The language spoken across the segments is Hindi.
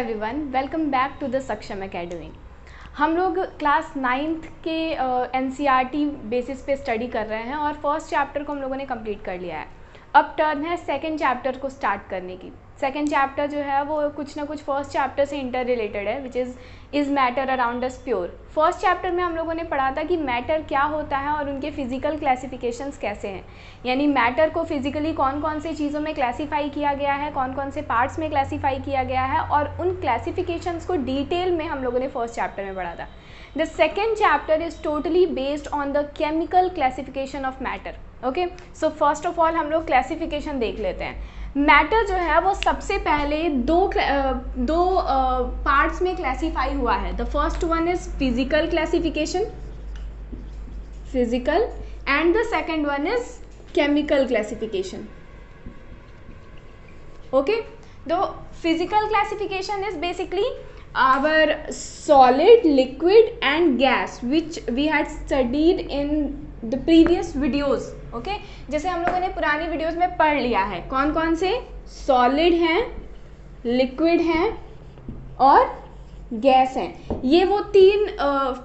Everyone, welcome back to the Saksham Academy. हम लोग क्लास 9th के एनसीईआरटी बेसिस पे स्टडी कर रहे हैं और फर्स्ट चैप्टर को हम लोगों ने कंप्लीट कर लिया है। अब टर्न है सेकंड चैप्टर को स्टार्ट करने की। सेकंड चैप्टर जो है वो कुछ ना कुछ फर्स्ट चैप्टर से इंटर रिलेटेड है, which is matter around us pure. First chapter में हम लोगों ने पढ़ा था कि मैटर क्या होता है और उनके फिजिकल क्लासिफिकेशंस कैसे हैं, यानी मैटर को फिजिकली कौन कौन से चीज़ों में क्लासीफाई किया गया है, कौन कौन से पार्ट्स में क्लासीफाई किया गया है, और उन क्लासिफिकेशंस को डिटेल में हम लोगों ने फर्स्ट चैप्टर में पढ़ा था। The second chapter is totally based on the chemical classification of matter. Okay, so first of all हम लोग क्लासिफिकेशन देख लेते हैं। मैटर जो है वो सबसे पहले दो पार्ट्स में क्लासीफाई हुआ है। The first one is physical classification, physical, and the second one is chemical classification. Okay, the physical classification is basically our solid, liquid and gas which we had studied in the previous videos. okay? जैसे हम लोगों ने पुरानी वीडियोस में पढ़ लिया है कौन कौन से सॉलिड हैं, लिक्विड हैं और गैस हैं। ये वो तीन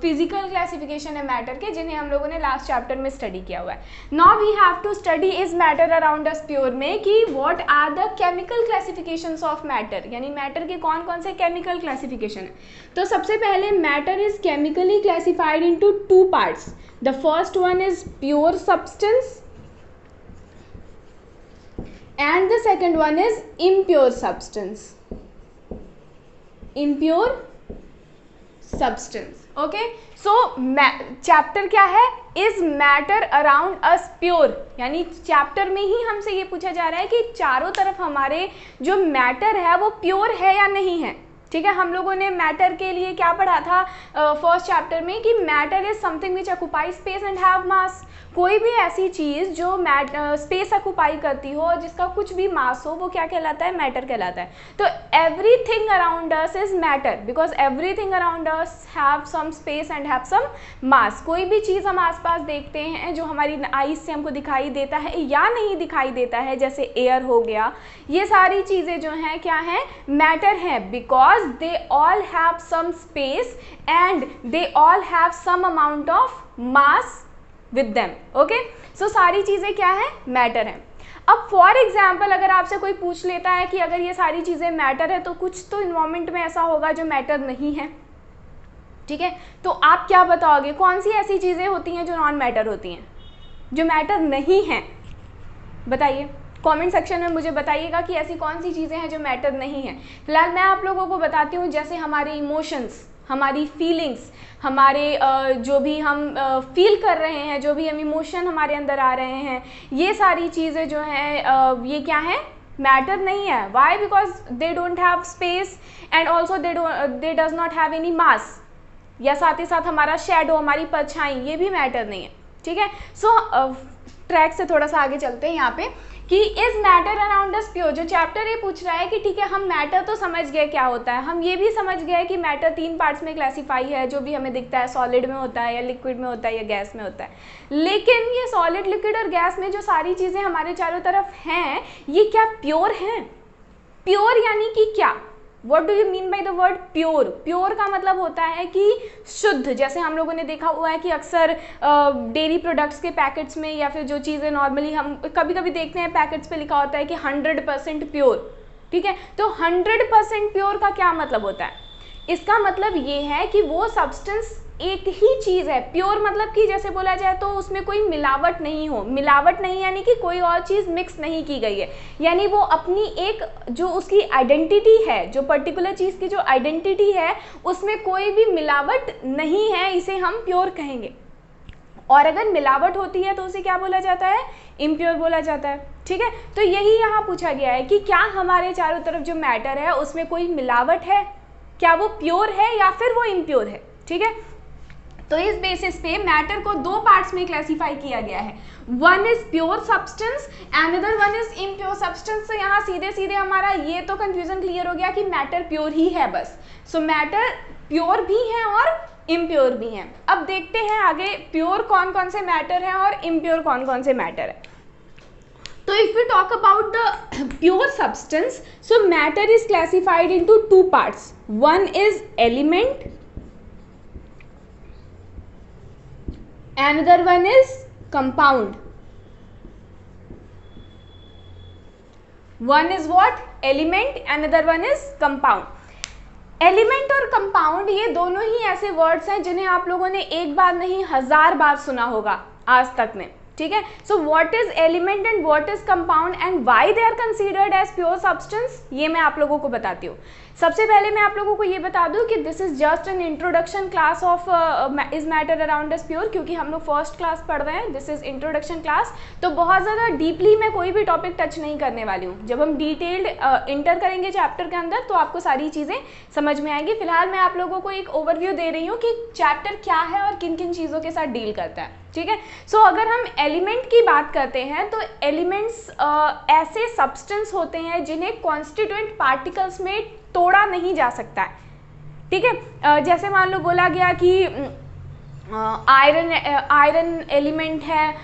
फिजिकल क्लासिफिकेशन है मैटर के जिन्हें हम लोगों ने लास्ट चैप्टर में स्टडी किया हुआ है। Now we have to study is matter around us pure में कि what are the chemical classifications of matter, यानी मैटर के कौन कौन से केमिकल क्लासिफिकेशन है। तो सबसे पहले matter is chemically classified into two parts. The first one is pure substance and the second one is impure substance, impure substance. Okay, so chapter क्या है, is matter around us pure, यानी चैप्टर में ही हमसे ये पूछा जा रहा है कि चारों तरफ हमारे जो मैटर है वो प्योर है या नहीं है। ठीक है, हम लोगों ने मैटर के लिए क्या पढ़ा था फर्स्ट चैप्टर में कि matter is something which occupy space and have मास। कोई भी ऐसी चीज़ जो स्पेस ऑक्युपाई करती हो और जिसका कुछ भी मास हो वो क्या कहलाता है, मैटर कहलाता है। तो everything around us is matter because everything around us have some space and have some mass. कोई भी चीज़ हम आसपास देखते हैं जो हमारी आईज से हमको दिखाई देता है या नहीं दिखाई देता है, जैसे एयर हो गया, ये सारी चीज़ें जो हैं क्या हैं, मैटर हैं, because they all have some space and they all have some amount of mass with them. okay, so सारी चीज़ें क्या है, मैटर हैं। अब फॉर एग्जाम्पल अगर आपसे कोई पूछ लेता है कि अगर ये सारी चीज़ें मैटर है तो कुछ तो इन्वायरमेंट में ऐसा होगा जो मैटर नहीं है। ठीक है, तो आप क्या बताओगे, कौन सी ऐसी चीज़ें होती हैं जो नॉन मैटर होती हैं, जो मैटर नहीं हैं? बताइए कमेंट सेक्शन में मुझे बताइएगा कि ऐसी कौन सी चीज़ें हैं जो मैटर नहीं हैं। फिलहाल मैं आप लोगों को बताती हूँ, जैसे हमारे इमोशंस, हमारी फीलिंग्स, हमारे जो भी हम फील कर रहे हैं, जो भी हम इमोशन हमारे अंदर आ रहे हैं, ये सारी चीज़ें जो हैं ये क्या है, मैटर नहीं है। Why? Because they don't have space and also they does not have any mass. या साथ ही साथ हमारा शेडो, हमारी परछाई, ये भी मैटर नहीं है। ठीक है, सो ट्रैक से थोड़ा सा आगे चलते हैं यहाँ पे कि is matter around us pure. जो चैप्टर ये पूछ रहा है कि ठीक है, हम मैटर तो समझ गए क्या होता है, हम ये भी समझ गए कि मैटर तीन पार्ट्स में क्लासीफाई है, जो भी हमें दिखता है सॉलिड में होता है या लिक्विड में होता है या गैस में होता है। लेकिन ये सॉलिड, लिक्विड और गैस में जो सारी चीज़ें हमारे चारों तरफ हैं, ये क्या प्योर हैं? प्योर यानी कि क्या? What do you mean by the word pure? Pure का मतलब होता है कि शुद्ध। जैसे हम लोगों ने देखा हुआ है कि अक्सर डेयरी प्रोडक्ट्स के पैकेट्स में या फिर जो चीज़ें नॉर्मली हम कभी कभी देखते हैं पैकेट्स पे लिखा होता है कि 100% प्योर। ठीक है, तो 100% प्योर का क्या मतलब होता है? इसका मतलब ये है कि वो सब्सटेंस एक ही चीज़ है। प्योर मतलब कि जैसे बोला जाए तो उसमें कोई मिलावट नहीं हो। मिलावट नहीं यानी कि कोई और चीज़ मिक्स नहीं की गई है, यानी वो अपनी एक जो उसकी आइडेंटिटी है, जो पर्टिकुलर चीज़ की जो आइडेंटिटी है, उसमें कोई भी मिलावट नहीं है, इसे हम प्योर कहेंगे। और अगर मिलावट होती है तो उसे क्या बोला जाता है, इम्प्योर बोला जाता है। ठीक है, तो यही यहाँ पूछा गया है कि क्या हमारे चारों तरफ जो मैटर है उसमें कोई मिलावट है, क्या वो प्योर है या फिर वो इम्प्योर है। ठीक है, तो इस बेसिस पे मैटर को दो पार्ट्स में क्लासीफाई किया गया है। One is pure substance and other one is impure substance. तो यहाँ सीधे सीधे हमारा ये तो कंफ्यूजन क्लियर हो गया कि मैटर प्योर ही है बस। सो मैटर प्योर भी है और इम्प्योर भी हैं। अब देखते हैं आगे प्योर कौन कौन से मैटर हैं और इम्प्योर कौन कौन से मैटर है। So if we talk about the pure substance, so matter is classified into two parts. One is element, another one is compound. One is what? Element, another one is compound. Element और कंपाउंड ये दोनों ही ऐसे वर्ड्स हैं जिन्हें आप लोगों ने एक बार नहीं 1000 बार सुना होगा आज तक में, ठीक है. So what is element and what is compound and why they are considered as pure substance, ये मैं आप लोगों को बताती हूँ. सबसे पहले मैं आप लोगों को ये बता दूं कि this is just an introduction class of is matter around us pure, क्योंकि हम लोग फर्स्ट क्लास पढ़ रहे हैं. दिस इज इंट्रोडक्शन क्लास, तो बहुत ज़्यादा डीपली मैं कोई भी टॉपिक टच नहीं करने वाली हूँ. जब हम डिटेल्ड इंटर करेंगे चैप्टर के अंदर तो आपको सारी चीज़ें समझ में आएंगी. फिलहाल मैं आप लोगों को एक ओवरव्यू दे रही हूँ कि चैप्टर क्या है और किन किन चीज़ों के साथ डील करता है, ठीक है. सो अगर हम एलिमेंट की बात करते हैं तो एलिमेंट्स ऐसे सब्सटेंस होते हैं जिन्हें कॉन्स्टिट्यूएंट पार्टिकल्स में तोड़ा नहीं जा सकता है, ठीक है. जैसे मान लो बोला गया कि आयरन एलिमेंट है,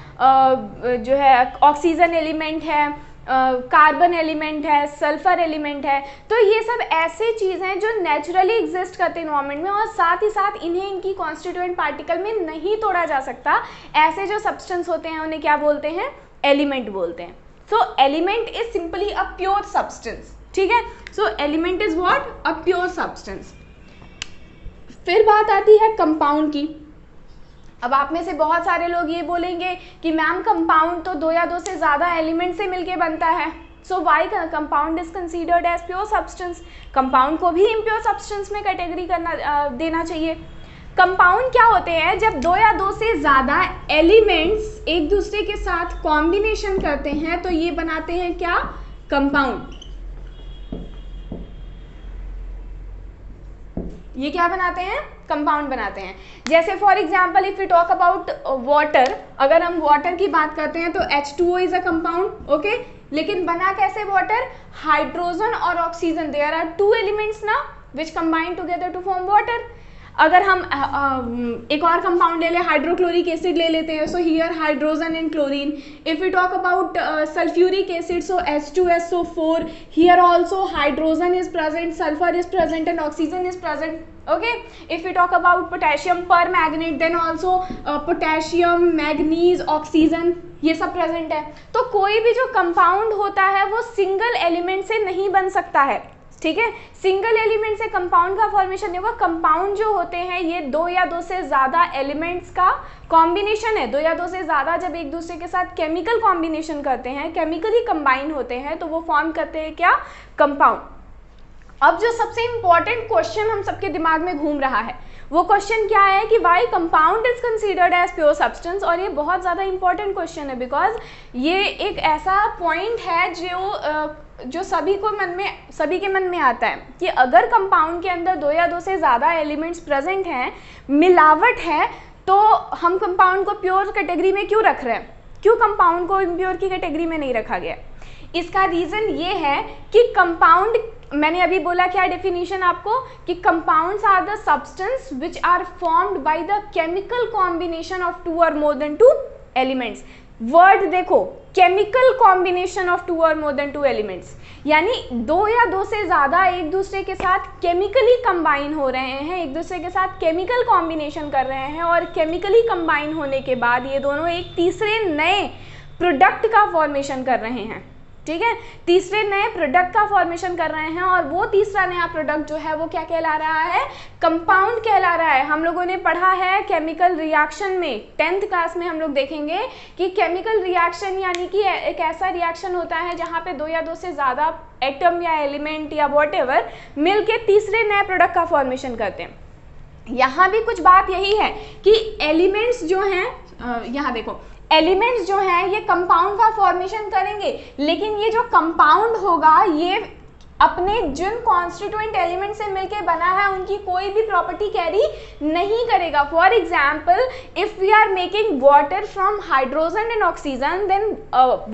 जो है ऑक्सीजन एलिमेंट है, कार्बन एलिमेंट है, सल्फर एलिमेंट है. तो ये सब ऐसे चीज़ हैं जो नेचुरली एग्जिस्ट करते हैं एनवायरनमेंट में और साथ ही साथ इन्हें इनकी कॉन्स्टिट्यूएंट पार्टिकल में नहीं तोड़ा जा सकता. ऐसे जो सब्सटेंस होते हैं उन्हें क्या बोलते हैं? एलिमेंट बोलते हैं. सो element is simply a pure substance, ठीक है. सो element is what? A pure substance. फिर बात आती है कंपाउंड की. अब आप में से बहुत सारे लोग ये बोलेंगे कि मैम कंपाउंड तो 2 या 2 से ज़्यादा एलिमेंट से मिलके बनता है. So why compound is considered as pure substance? Compound को भी इम्प्योर सब्सटेंस में कैटेगरी करना देना चाहिए. कंपाउंड क्या होते हैं? जब 2 या 2 से ज़्यादा एलिमेंट्स एक दूसरे के साथ कॉम्बिनेशन करते हैं तो ये बनाते हैं क्या? कंपाउंड. ये क्या बनाते हैं? कंपाउंड बनाते हैं. जैसे for example if you talk about water, अगर हम वाटर की बात करते हैं तो H2O is a compound, okay. लेकिन बना कैसे वाटर? हाइड्रोजन और ऑक्सीजन, देयर आर 2 एलिमेंट्स ना which combine together to form water. अगर हम एक और कंपाउंड ले लें, हाइड्रोक्लोरिक एसिड ले लेते हैं, so here hydrogen and chlorine. If you talk about sulphuric acid, so H2SO4, here also hydrogen is present, sulphur is present and oxygen is present, okay. If we talk about potassium permanganate, then also potassium, manganese, oxygen, ये सब प्रेजेंट है. तो कोई भी जो कंपाउंड होता है वो सिंगल एलिमेंट से नहीं बन सकता है, ठीक है. सिंगल एलिमेंट से कंपाउंड का फॉर्मेशन नहीं होगा. कंपाउंड जो होते हैं ये 2 या 2 से ज़्यादा एलिमेंट्स का कॉम्बिनेशन है. 2 या 2 से ज़्यादा जब एक दूसरे के साथ केमिकल कॉम्बिनेशन करते हैं, केमिकली कंबाइन होते हैं, तो वो फॉर्म करते हैं क्या? कंपाउंड. अब जो सबसे इंपॉर्टेंट क्वेश्चन हम सबके दिमाग में घूम रहा है वो क्वेश्चन क्या है कि why compound is considered as pure substance. और ये बहुत ज़्यादा इंपॉर्टेंट क्वेश्चन है बिकॉज ये एक ऐसा पॉइंट है जो सभी के मन में आता है कि अगर कंपाउंड के अंदर 2 या 2 से ज़्यादा एलिमेंट्स प्रेजेंट हैं, मिलावट है, तो हम कंपाउंड को प्योर कैटेगरी में क्यों रख रहे हैं? क्यों कंपाउंड को इम्प्योर की कैटेगरी में नहीं रखा गया? इसका रीज़न ये है कि कंपाउंड, मैंने अभी बोला क्या डेफिनेशन आपको, कि compounds are the substance which are formed by the chemical combination of 2 or more than 2 elements. Word देखो, chemical combination of 2 or more than 2 elements, यानी 2 या 2 से ज़्यादा एक दूसरे के साथ केमिकली कंबाइन हो रहे हैं, एक दूसरे के साथ केमिकल कॉम्बिनेशन कर रहे हैं और केमिकली कंबाइन होने के बाद ये दोनों एक तीसरे नए प्रोडक्ट का फॉर्मेशन कर रहे हैं, ठीक है. तीसरे नए प्रोडक्ट का फॉर्मेशन कर रहे हैं और वो तीसरा नया प्रोडक्ट जो है वो क्या कहला रहा है? कंपाउंड कहला रहा है. हम लोगों ने पढ़ा है केमिकल रिएक्शन में, 10th क्लास में हम लोग देखेंगे कि केमिकल रिएक्शन यानी कि एक ऐसा रिएक्शन होता है जहाँ पे 2 या 2 से ज़्यादा एटम या एलिमेंट या व्हाटएवर मिल के तीसरे नए प्रोडक्ट का फॉर्मेशन करते हैं. यहाँ भी कुछ बात यही है कि एलिमेंट्स जो हैं, यहाँ देखो, एलिमेंट्स जो हैं ये कंपाउंड का फॉर्मेशन करेंगे, लेकिन ये जो कंपाउंड होगा ये अपने जिन कॉन्स्टिट्यूएंट एलिमेंट से मिलके बना है उनकी कोई भी प्रॉपर्टी कैरी नहीं करेगा. For example if we are making water from hydrogen and oxygen, then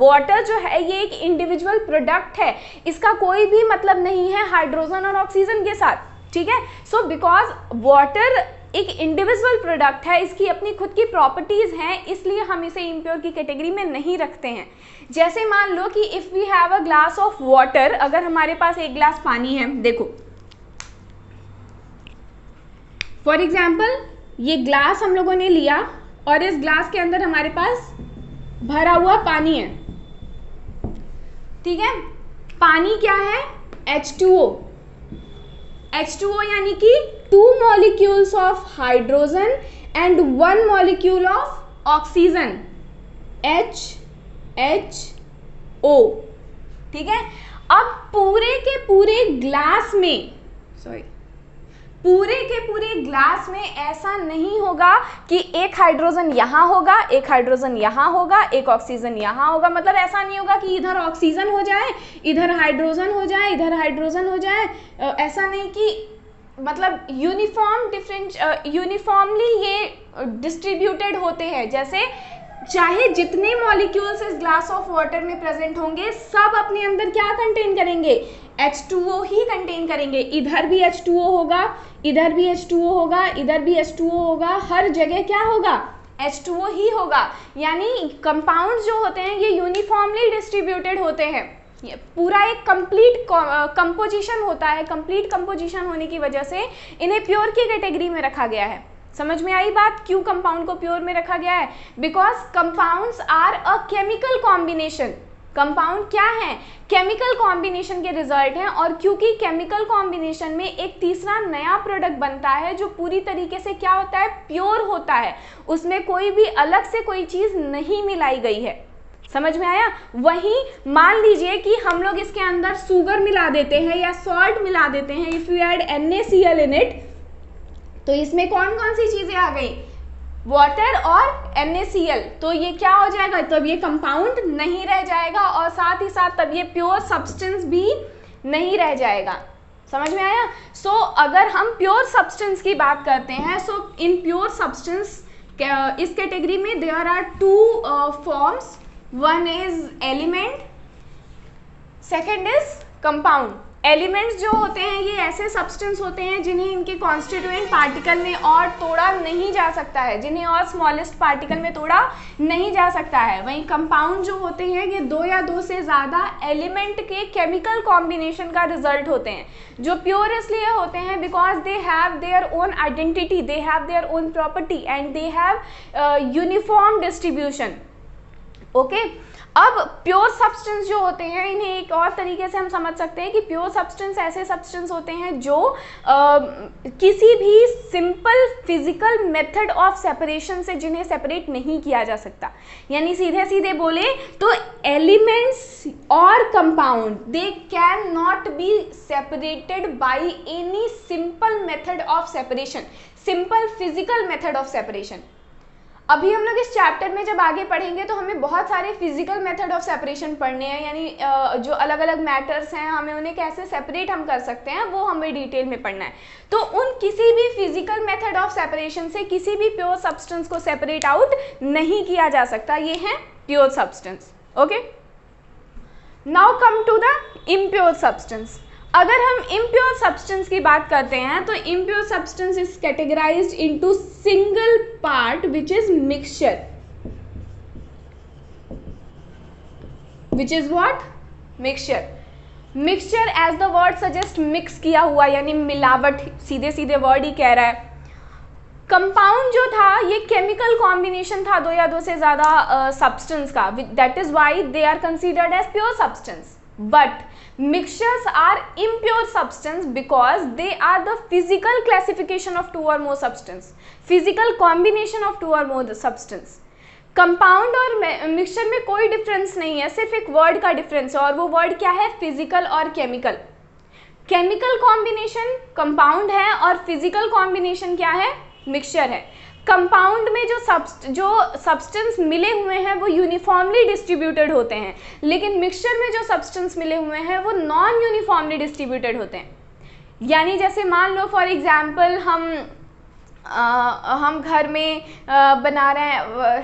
water जो है ये एक इंडिविजुअल प्रोडक्ट है, इसका कोई भी मतलब नहीं है हाइड्रोजन और ऑक्सीजन के साथ, ठीक है. सो बिकॉज वाटर एक इंडिविजुअल प्रोडक्ट है, इसकी अपनी खुद की प्रॉपर्टीज हैं, इसलिए हम इसे इम्प्योर की कैटेगरी में नहीं रखते हैं। जैसे मान लो कि if we have a glass of water, अगर हमारे पास एक ग्लास पानी है, देखो फॉर एग्जाम्पल ये ग्लास हम लोगों ने लिया और इस ग्लास के अंदर हमारे पास भरा हुआ पानी है, ठीक है। पानी क्या है? H2O। H2O यानी कि 2 molecules of hydrogen and 1 molecule of oxygen, HHO, ठीक है। अब पूरे के पूरे ग्लास में, पूरे के पूरे ग्लास में ऐसा नहीं होगा कि एक हाइड्रोजन यहाँ होगा, एक हाइड्रोजन यहाँ होगा, एक ऑक्सीजन यहाँ होगा। मतलब ऐसा नहीं होगा कि इधर ऑक्सीजन हो जाए, इधर हाइड्रोजन हो जाए, इधर हाइड्रोजन हो जाए। ऐसा नहीं कि मतलब यूनिफॉर्मली ये डिस्ट्रीब्यूटेड होते हैं। जैसे चाहे जितने मॉलिक्यूल्स इस ग्लास ऑफ वाटर में प्रेजेंट होंगे, सब अपने अंदर क्या कंटेन करेंगे? H2O ही कंटेन करेंगे। इधर भी H2O होगा, इधर भी H2O होगा, इधर भी H2O होगा, हर जगह क्या होगा? H2O ही होगा। यानी कंपाउंड्स जो होते हैं ये यूनिफॉर्मली डिस्ट्रीब्यूटेड होते हैं। ये पूरा एक कंप्लीट कंपोजिशन होता है। कंप्लीट कंपोजिशन होने की वजह से इन्हें प्योर की कैटेगरी में रखा गया है। समझ में आई बात क्यों कंपाउंड को प्योर में रखा गया है? Because compounds are a chemical combination. Compound क्या है? केमिकल कॉम्बिनेशन के रिजल्ट हैं। और क्योंकि केमिकल कॉम्बिनेशन में एक तीसरा नया प्रोडक्ट बनता है जो पूरी तरीके से क्या होता है? प्योर होता है। उसमें कोई भी अलग से कोई चीज नहीं मिलाई गई है। समझ में आया? वहीं मान लीजिए कि हम लोग इसके अंदर शुगर मिला देते हैं या सॉल्ट मिला देते हैं, if you add NaCl in it, तो इसमें कौन कौन सी चीजें आ गई? वाटर और NaCl। तो ये क्या हो जाएगा? तब ये कंपाउंड नहीं रह जाएगा और साथ ही साथ तब ये प्योर सब्सटेंस भी नहीं रह जाएगा। समझ में आया? सो अगर हम प्योर सब्सटेंस की बात करते हैं, सो इन प्योर सब्सटेंस इस कैटेगरी में there are 2 forms. One is element, second is compound. Elements जो होते हैं ये ऐसे सब्सटेंस होते हैं जिन्हें इनके कॉन्स्टिट्यूएंट पार्टिकल में और तोड़ा नहीं जा सकता है, जिन्हें और स्मॉलेस्ट पार्टिकल में तोड़ा नहीं जा सकता है। वहीं कंपाउंड जो होते हैं ये 2 या 2 से ज़्यादा एलिमेंट के केमिकल कॉम्बिनेशन का रिजल्ट होते हैं, जो प्योर इसलिए होते हैं because they have their own identity, they have their own property and they have uniform distribution. Okay, अब प्योर सब्सटेंस जो होते हैं इन्हें एक और तरीके से हम समझ सकते हैं कि प्योर सब्सटेंस ऐसे सब्सटेंस होते हैं जो किसी भी simple physical method of separation से जिन्हें सेपरेट नहीं किया जा सकता। यानी सीधे सीधे बोले तो एलिमेंट्स और compound they can not be separated by any simple method of separation, simple physical method of separation. अभी हम लोग इस चैप्टर में जब आगे पढ़ेंगे तो हमें बहुत सारे फिजिकल मेथड ऑफ सेपरेशन पढ़ने हैं, यानी जो अलग अलग मैटर्स हैं हमें उन्हें कैसे सेपरेट हम कर सकते हैं वो हमें डिटेल में पढ़ना है। तो उन किसी भी फिजिकल मेथड ऑफ सेपरेशन से किसी भी प्योर सब्सटेंस को सेपरेट आउट नहीं किया जा सकता। ये है pure substance. Okay, now come to the impure substance. अगर हम इम्प्योर सब्सटेंस की बात करते हैं तो impure substance is categorised into single part which is mixture, which is what? Mixture. Mixture as the word suggest mix किया हुआ, यानी मिलावट, सीधे सीधे वर्ड ही कह रहा है। कंपाउंड जो था ये केमिकल कॉम्बिनेशन था 2 या 2 से ज्यादा सब्सटेंस का, that is why they are considered as pure substance. But mixtures are impure substance because they are the physical classification of 2 or more substance, physical combination of 2 or more substance. Compound और मिक्सचर में कोई डिफरेंस नहीं है, सिर्फ एक वर्ड का डिफरेंस है और वो वर्ड क्या है? फिजिकल और केमिकल। केमिकल कॉम्बिनेशन कंपाउंड है और फिजिकल कॉम्बिनेशन क्या है? मिक्सचर है। कंपाउंड में जो सब्सटेंस मिले हुए हैं वो यूनिफॉर्मली डिस्ट्रीब्यूटेड होते हैं, लेकिन मिक्सचर में जो सब्सटेंस मिले हुए हैं वो नॉन यूनिफॉर्मली डिस्ट्रीब्यूटेड होते हैं। यानी जैसे मान लो फॉर एग्जांपल हम घर में बना रहे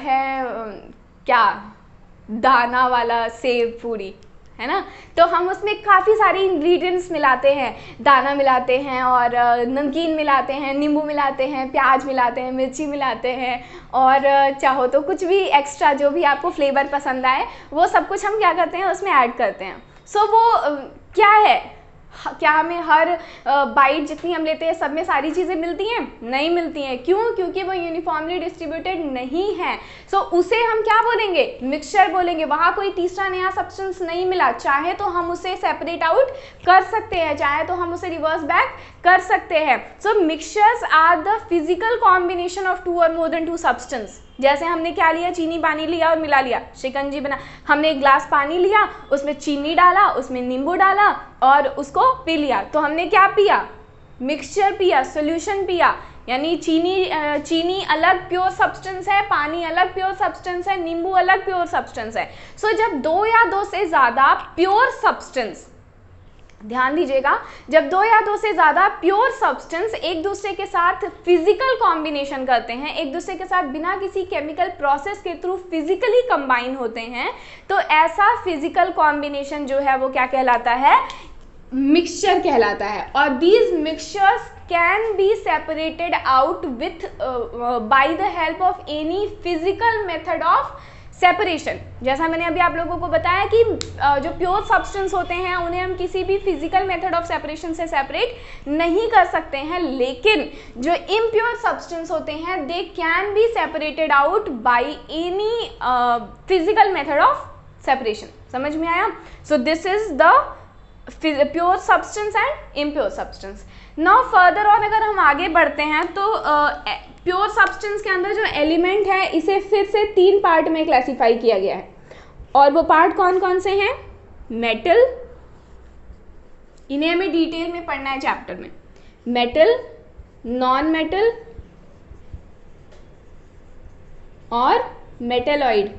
हैं क्या दाना वाला सेव पूरी, है ना। तो हम उसमें काफ़ी सारे इंग्रेडिएंट्स मिलाते हैं, दाना मिलाते हैं और नमकीन मिलाते हैं, नींबू मिलाते हैं, प्याज मिलाते हैं, मिर्ची मिलाते हैं, और चाहो तो कुछ भी एक्स्ट्रा जो भी आपको फ्लेवर पसंद आए वो सब कुछ हम क्या करते हैं उसमें ऐड करते हैं। सो वो क्या है, क्या हमें हर बाइट जितनी हम लेते हैं सब में सारी चीज़ें मिलती हैं? नहीं मिलती हैं। क्यों? क्योंकि वो यूनिफॉर्मली डिस्ट्रीब्यूटेड नहीं है। सो उसे हम क्या बोलेंगे? मिक्सचर बोलेंगे। वहाँ कोई तीसरा नया सब्सटेंस नहीं मिला। चाहे तो हम उसे सेपरेट आउट कर सकते हैं, चाहे तो हम उसे रिवर्स बैक कर सकते हैं। So mixtures are the physical combination of two or more then to substance. जैसे हमने क्या लिया, चीनी पानी लिया और मिला लिया, शिकंजी बना। हमने एक ग्लास पानी लिया, उसमें चीनी डाला, उसमें नींबू डाला और उसको पी लिया, तो हमने क्या पिया? मिक्सचर पिया, सॉल्यूशन पिया। यानी चीनी अलग प्योर सब्सटेंस है, पानी अलग प्योर सब्सटेंस है, नींबू अलग प्योर सब्सटेंस है। सो जब दो या दो से ज़्यादा प्योर सब्सटेंस, ध्यान दीजिएगा, जब दो या दो से ज़्यादा प्योर सब्सटेंस एक दूसरे के साथ फिजिकल कॉम्बिनेशन करते हैं, एक दूसरे के साथ बिना किसी केमिकल प्रोसेस के थ्रू फिजिकली कंबाइन होते हैं, तो ऐसा फिजिकल कॉम्बिनेशन जो है वो क्या कहलाता है? मिक्सचर कहलाता है। और these mixtures can be separated out with by the help of any physical method of separation. जैसा मैंने अभी आप लोगों को बताया कि जो प्योर सब्सटेंस होते हैं उन्हें हम किसी भी फिजिकल मेथड ऑफ सेपरेशन से सेपरेट नहीं कर सकते हैं, लेकिन जो इम्प्योर सब्सटेंस होते हैं they can be separated out by any physical method of separation. समझ में आया? So this is the pure substance and impure substance. Now further और अगर हम आगे बढ़ते हैं तो प्योर सब्सटेंस के अंदर जो एलिमेंट है इसे फिर से 3 पार्ट में क्लासिफाई किया गया है, और वो पार्ट कौन कौन से हैं? मेटल, इन्हें हमें डिटेल में पढ़ना है चैप्टर में। मेटल, नॉन मेटल और मेटेलॉइड।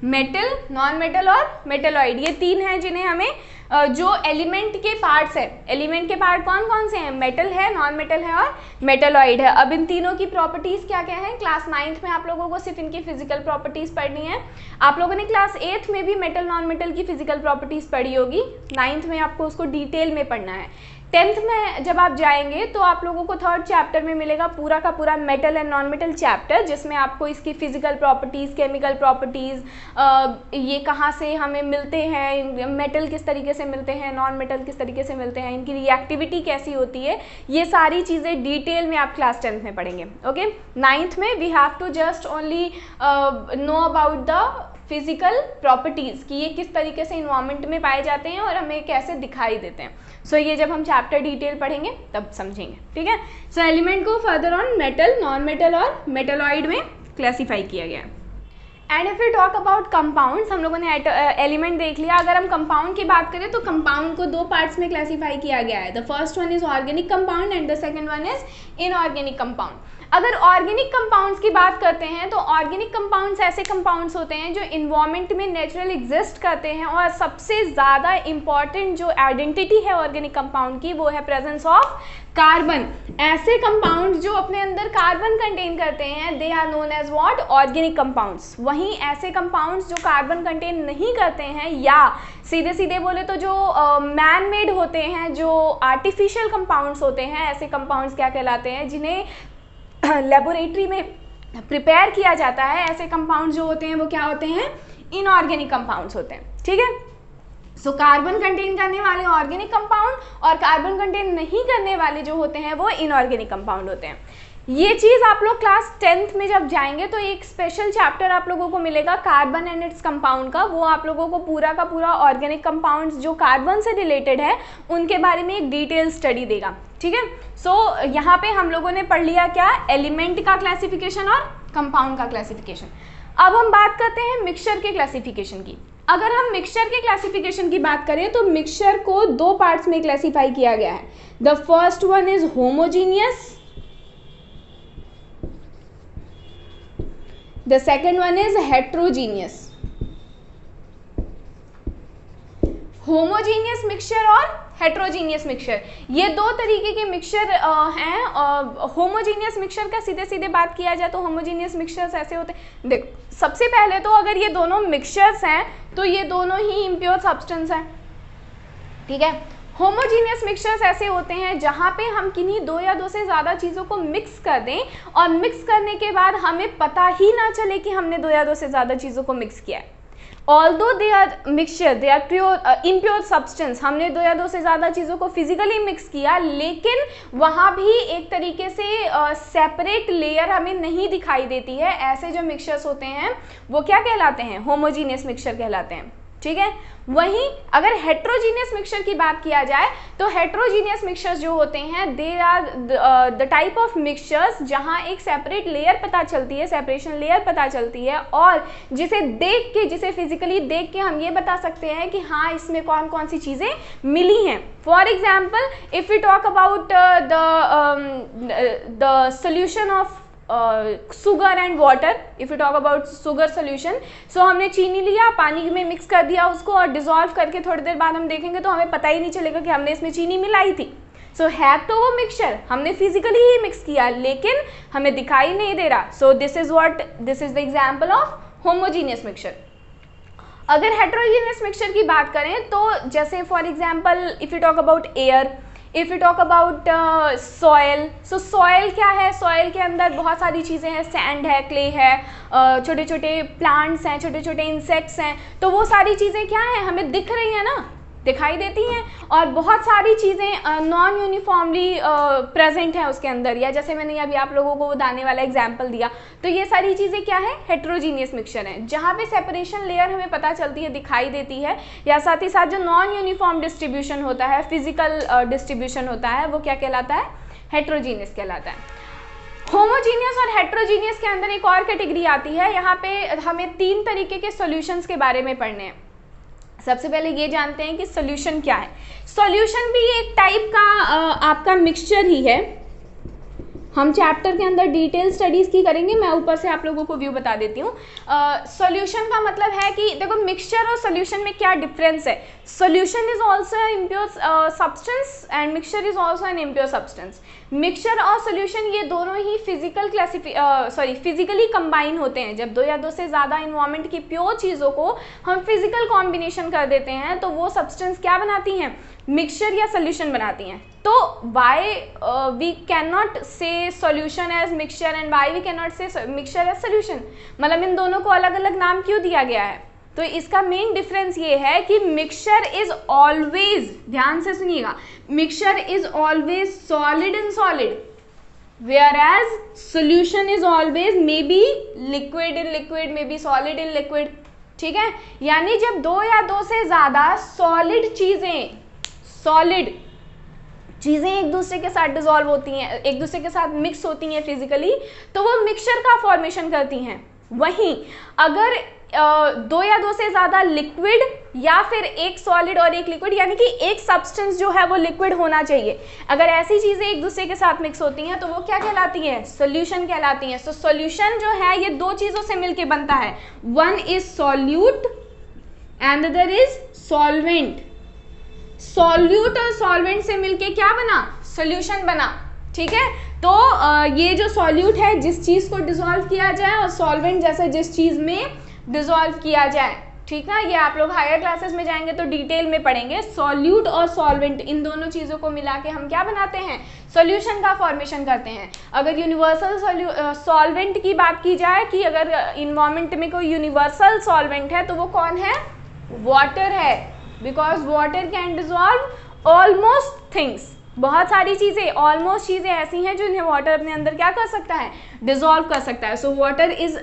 मेटल, नॉन मेटल और मेटेलॉइड, ये 3 हैं जिन्हें हमें जो एलिमेंट के पार्ट्स है, एलिमेंट के पार्ट कौन कौन से हैं? मेटल है, नॉन मेटल है और मेटेलॉइड है। अब इन तीनों की प्रॉपर्टीज क्या क्या है? क्लास 9th में आप लोगों को सिर्फ इनकी फिजिकल प्रॉपर्टीज पढ़नी है। आप लोगों ने क्लास 8th में भी मेटल नॉन मेटल की फिजिकल प्रॉपर्टीज पढ़ी होगी, 9th में आपको उसको डिटेल में पढ़ना है। 10th में जब आप जाएंगे तो आप लोगों को 3rd चैप्टर में मिलेगा पूरा का पूरा metal and non metal chapter, जिसमें आपको इसकी फिजिकल प्रॉपर्टीज़, केमिकल प्रॉपर्टीज़, ये कहाँ से हमें मिलते हैं, मेटल किस तरीके से मिलते हैं, नॉन मेटल किस तरीके से मिलते हैं, इनकी रिएक्टिविटी कैसी होती है, ये सारी चीज़ें डिटेल में आप क्लास 10th में पढ़ेंगे। ओके, 9th में we have to just only know about the physical properties कि ये किस तरीके से इन्वायरमेंट में पाए जाते हैं और हमें कैसे दिखाई देते हैं। सो ये जब हम चैप्टर डिटेल पढ़ेंगे तब समझेंगे, ठीक है। सो एलिमेंट को further on metal, non metal और मेटेलॉइड में क्लासीफाई किया गया है। And if you talk about compounds, हम लोगों ने एलिमेंट देख लिया। अगर हम कंपाउंड की बात करें तो कंपाउंड को 2 पार्ट्स में क्लासीफाई किया गया है। The first one is organic compound and the second one is inorganic compound. अगर ऑर्गेनिक कंपाउंड्स की बात करते हैं तो ऑर्गेनिक कंपाउंड्स ऐसे कंपाउंड्स होते हैं जो इन्वायरमेंट में नेचुरल एग्जिस्ट करते हैं, और सबसे ज़्यादा इंपॉर्टेंट जो आइडेंटिटी है ऑर्गेनिक कंपाउंड की वो है प्रेजेंस ऑफ कार्बन। ऐसे कंपाउंड्स जो अपने अंदर कार्बन कंटेन करते हैं they are known as what? Organic compounds. वहीं ऐसे कंपाउंड्स जो कार्बन कंटेन नहीं करते हैं, या सीधे सीधे बोले तो जो मैन मेड होते हैं, जो आर्टिफिशियल कंपाउंड्स होते हैं, ऐसे कंपाउंड्स क्या कहलाते हैं? जिन्हें लेबोरेटरी में प्रिपेयर किया जाता है, ऐसे कंपाउंड्स जो होते हैं वो क्या होते हैं? इनऑर्गेनिक कंपाउंड्स होते हैं, ठीक है। सो कार्बन कंटेन करने वाले ऑर्गेनिक कंपाउंड और कार्बन कंटेन नहीं करने वाले जो होते हैं वो इनऑर्गेनिक कंपाउंड होते हैं। ये चीज़ आप लोग क्लास 10th में जब जाएंगे तो एक स्पेशल चैप्टर आप लोगों को मिलेगा कार्बन एंड इट्स कंपाउंड का। वो आप लोगों को पूरा का पूरा ऑर्गेनिक कंपाउंड्स जो कार्बन से रिलेटेड है उनके बारे में एक डिटेल स्टडी देगा, ठीक है। सो यहाँ पे हम लोगों ने पढ़ लिया क्या? एलिमेंट का क्लासिफिकेशन और कंपाउंड का क्लासिफिकेशन। अब हम बात करते हैं मिक्सचर के क्लासिफिकेशन की। अगर हम मिक्सचर के क्लासिफिकेशन की बात करें तो मिक्सचर को 2 पार्ट्स में क्लासिफाई किया गया है। The first one is homogeneous, the second one is heterogeneous. Homogeneous mixture और हेट्रोजीनियस मिक्सचर। ये दो तरीके के मिक्सचर हैं। होमोजीनियस मिक्सचर का सीधे सीधे बात किया जाए तो होमोजीनियस मिक्सचर्स ऐसे होते हैं, देखो सबसे पहले तो अगर ये दोनों मिक्सचर्स हैं तो ये दोनों ही इम्प्योर सब्सटेंस हैं, ठीक है। होमोजीनियस मिक्सचर्स ऐसे होते हैं जहाँ पे हम किन्हीं दो या दो से ज़्यादा चीज़ों को मिक्स कर दें और मिक्स करने के बाद हमें पता ही ना चले कि हमने दो या दो से ज़्यादा चीज़ों को मिक्स किया है। Although they are mixture, they are pure impure substance, हमने दो या दो से ज़्यादा चीज़ों को फिजिकली मिक्स किया, लेकिन वहाँ भी एक तरीके से सेपरेट लेयर हमें नहीं दिखाई देती है। ऐसे जो मिक्सचर्स होते हैं वो क्या कहलाते हैं? होमोजीनियस मिक्सचर कहलाते हैं, ठीक है। वहीं अगर हेट्रोजीनियस मिक्सचर की बात किया जाए तो हेट्रोजीनियस मिक्सचर्स जो होते हैं they are the type of mixtures जहां एक सेपरेट लेयर पता चलती है, सेपरेशन लेयर पता चलती है, और जिसे देख के, जिसे फिजिकली देख के हम ये बता सकते हैं कि हाँ इसमें कौन कौन सी चीज़ें मिली हैं। For example if we talk about the solution of sugar and water, if you talk about sugar solution, so हमने चीनी लिया, पानी में मिक्स कर दिया उसको और डिसॉल्व करके थोड़ी देर बाद हम देखेंगे तो हमें पता ही नहीं चलेगा कि हमने इसमें चीनी मिलाई थी। सो है तो वो मिक्सचर हमने फिजिकली ही मिक्स किया लेकिन हमें दिखाई नहीं दे रहा। So this is the example of homogeneous mixture. अगर हेट्रोजीनियस मिक्सचर की बात करें तो जैसे for example if you talk about air, if you talk about soil, so soil क्या है? सॉयल के अंदर बहुत सारी चीज़ें हैं, सैंड है, क्ले है, छोटे छोटे प्लांट्स हैं, छोटे छोटे इंसेक्ट्स हैं, तो वो सारी चीज़ें क्या हैं? हमें दिख रही हैं ना, दिखाई देती हैं, और बहुत सारी चीज़ें नॉन यूनिफॉर्मली प्रेजेंट हैं उसके अंदर, या जैसे मैंने अभी आप लोगों को वो दाने वाला एग्जाम्पल दिया, तो ये सारी चीज़ें क्या है? हेट्रोजीनियस मिक्सचर हैं, जहाँ पे सेपरेशन लेयर हमें पता चलती है, दिखाई देती है, या साथ ही साथ जो नॉन यूनिफॉर्म डिस्ट्रीब्यूशन होता है, फिजिकल डिस्ट्रीब्यूशन होता है, वो क्या कहलाता है? हेट्रोजीनियस कहलाता है। होमोजीनियस और हेट्रोजीनियस के अंदर एक और कैटेगरी आती है, यहाँ पे हमें तीन तरीके के सॉल्यूशंस के बारे में पढ़ने हैं। सबसे पहले ये जानते हैं कि सॉल्यूशन क्या है। सॉल्यूशन भी एक टाइप का आपका मिक्सचर ही है। हम चैप्टर के अंदर डिटेल स्टडीज़ की करेंगे, मैं ऊपर से आप लोगों को व्यू बता देती हूँ। सॉल्यूशन का मतलब है कि देखो मिक्सचर और सॉल्यूशन में क्या डिफरेंस है। Solution is also impure substance and mixture is also an impure substance. Mixture और सॉल्यूशन ये दोनों ही फिजिकली कंबाइन होते हैं। जब दो या दो से ज़्यादा इन्वायरमेंट की प्योर चीज़ों को हम फिजिकल कॉम्बिनेशन कर देते हैं तो वो सब्सटेंस क्या बनाती हैं? मिक्सचर या सॉल्यूशन बनाती हैं। तो why we can not say solution as mixture and why we can not say mixture as solution, मतलब इन दोनों को अलग अलग नाम क्यों दिया गया है? तो इसका मेन डिफरेंस ये है कि मिक्सचर इज ऑलवेज, ध्यान से सुनिएगा, mixture is always solid in solid, whereas solution is always maybe liquid in liquid, maybe solid in liquid, ठीक है। यानी जब दो या दो से ज्यादा सॉलिड चीजें एक दूसरे के साथ डिसॉल्व होती हैं, एक दूसरे के साथ मिक्स होती हैं फिजिकली, तो वो मिक्सचर का फॉर्मेशन करती हैं। वहीं अगर दो या दो से ज्यादा लिक्विड या फिर एक सॉलिड और एक लिक्विड, यानी कि एक सब्सटेंस जो है वो लिक्विड होना चाहिए, अगर ऐसी चीजें एक दूसरे के साथ मिक्स होती हैं तो वो क्या कहलाती हैं? सॉल्यूशन कहलाती हैं। सो सॉल्यूशन जो है ये दो चीजों से मिलके बनता है, one is solute and other is solvent. Solute और सॉल्वेंट से मिलके क्या बना? सॉल्यूशन बना, ठीक है। तो ये जो सॉल्यूट है जिस चीज को डिसॉल्व किया जाए, और सॉल्वेंट जैसे जिस चीज में डिसॉल्व किया जाए, ठीक है। ये आप लोग हायर क्लासेस में जाएंगे तो डिटेल में पढ़ेंगे। सॉल्यूट और सॉल्वेंट इन दोनों चीज़ों को मिला के हम क्या बनाते हैं? सॉल्यूशन का फॉर्मेशन करते हैं। अगर यूनिवर्सल सॉल्वेंट की बात की जाए कि अगर इन्वायरमेंट में कोई यूनिवर्सल सॉल्वेंट है तो वो कौन है? वाटर है, because water can dissolve almost things. बहुत सारी चीज़ें, ऑलमोस्ट चीज़ें ऐसी हैं जिन्हें वाटर अपने अंदर क्या कर सकता है? डिसॉल्व कर सकता है। So water is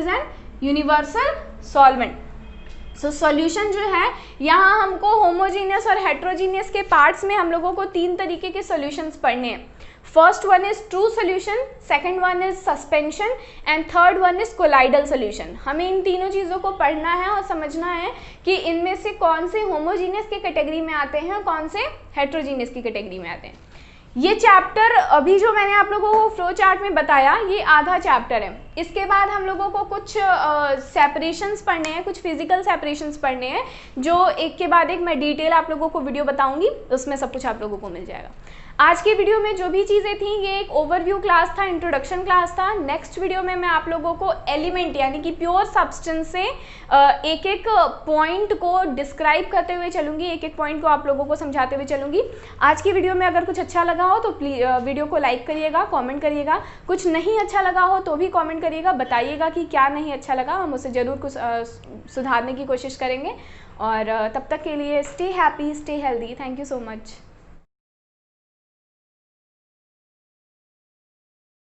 an universal solvent. So solution जो है, यहाँ हमको होमोजीनियस और हेट्रोजीनियस के पार्ट्स में हम लोगों को तीन तरीके के सॉल्यूशंस पढ़ने हैं। First one is true solution, second one is suspension and third one is colloidal solution. हमें इन तीनों चीज़ों को पढ़ना है और समझना है कि इनमें से कौन से होमोजीनियस की कैटेगरी में आते हैं और कौन से हेट्रोजीनियस की कैटेगरी में आते हैं। ये चैप्टर अभी जो मैंने आप लोगों को फ्लो चार्ट में बताया, ये आधा चैप्टर है। इसके बाद हम लोगों को कुछ सेपरेशंस पढ़ने हैं, कुछ फिजिकल सेपरेशंस पढ़ने हैं, जो एक के बाद एक मैं डिटेल आप लोगों को वीडियो बताऊंगी, उसमें सब कुछ आप लोगों को मिल जाएगा। आज की वीडियो में जो भी चीज़ें थी, ये एक ओवरव्यू क्लास था, इंट्रोडक्शन क्लास था। नेक्स्ट वीडियो में मैं आप लोगों को एलिमेंट यानी कि प्योर सब्सटेंस से एक एक पॉइंट को डिस्क्राइब करते हुए चलूँगी, एक एक पॉइंट को आप लोगों को समझाते हुए चलूँगी। आज की वीडियो में अगर कुछ अच्छा लगा हो तो प्लीज़ वीडियो को लाइक करिएगा, कॉमेंट करिएगा। कुछ नहीं अच्छा लगा हो तो भी कॉमेंट करिएगा, बताइएगा कि क्या नहीं अच्छा लगा, हम उसे ज़रूर कुछ सुधारने की कोशिश करेंगे। और तब तक के लिए stay happy, stay healthy. Thank you so much.